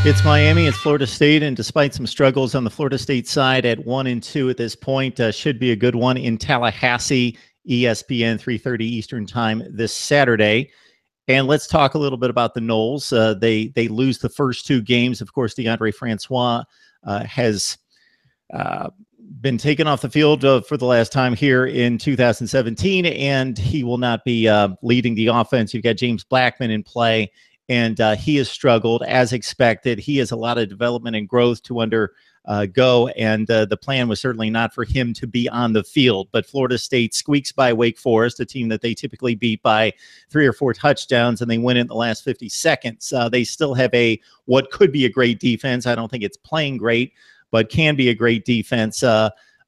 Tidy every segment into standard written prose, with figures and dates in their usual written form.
It's Miami, it's Florida State, and despite some struggles on the Florida State side at 1-2 at this point, should be a good one in Tallahassee, ESPN 3:30 Eastern Time this Saturday. And let's talk a little bit about the Noles. They lose the first two games. Of course, DeAndre Francois has been taken off the field for the last time here in 2017, and he will not be leading the offense. You've got James Blackman in play, and he has struggled as expected. He has a lot of development and growth to undergo, and the plan was certainly not for him to be on the field. But Florida State squeaks by Wake Forest, a team that they typically beat by 3 or 4 touchdowns, and they win in the last 50 seconds. They still have what could be a great defense. I don't think it's playing great, but can be a great defense.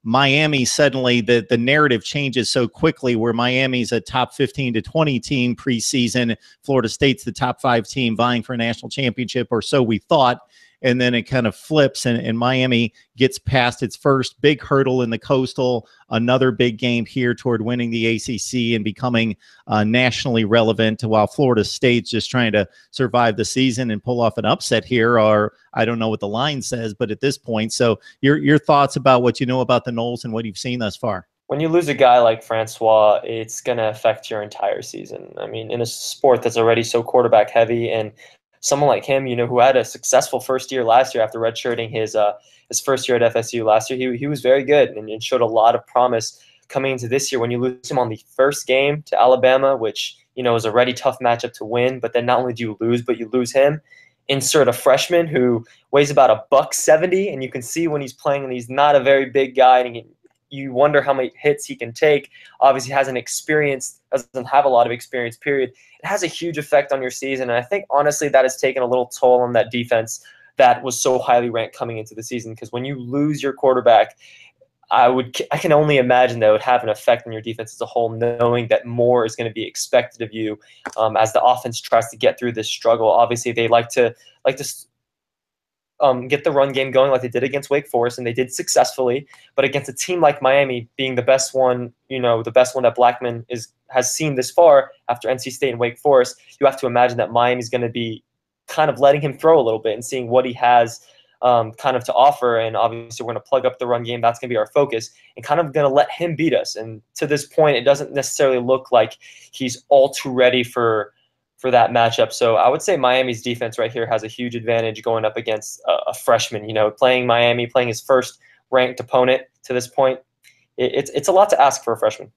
Miami, suddenly the narrative changes so quickly, where Miami's a top 15 to 20 team preseason. Florida State's the top 5 team vying for a national championship, or so we thought. And then it kind of flips, and Miami gets past its first big hurdle in the Coastal, another big game here toward winning the ACC and becoming nationally relevant, while Florida State's just trying to survive the season and pull off an upset here, or I don't know what the line says, but at this point. So your thoughts about what you know about the Noles and what you've seen thus far? When you lose a guy like Francois, it's going to affect your entire season. I mean, in a sport that's already so quarterback heavy, and someone like him, who had a successful first year last year after redshirting his first year at FSU last year, he was very good and showed a lot of promise coming into this year. When you lose him on the first game to Alabama, which is a already tough matchup to win, but then not only do you lose, but you lose him. Insert a freshman who weighs about $170, and you can see when he's playing, and he's not a very big guy, and you wonder how many hits he can take. Obviously doesn't have a lot of experience, period. It has a huge effect on your season, and I think, honestly, that has taken a little toll on that defense that was so highly ranked coming into the season, because when you lose your quarterback, I can only imagine that would have an effect on your defense as a whole, knowing that more is going to be expected of you as the offense tries to get through this struggle. Obviously, they like to get the run game going like they did against Wake Forest, and they did successfully. But against a team like Miami, being the best one, the best one that Blackman has seen this far after NC State and Wake Forest, you have to imagine that Miami's going to be kind of letting him throw a little bit and seeing what he has kind of to offer. And obviously, we're going to plug up the run game. That's going to be our focus, and kind of going to let him beat us. And to this point, it doesn't necessarily look like he's all too ready for that matchup. So I would say Miami's defense right here has a huge advantage going up against a freshman. Playing Miami, playing his first ranked opponent to this point, it's a lot to ask for a freshman.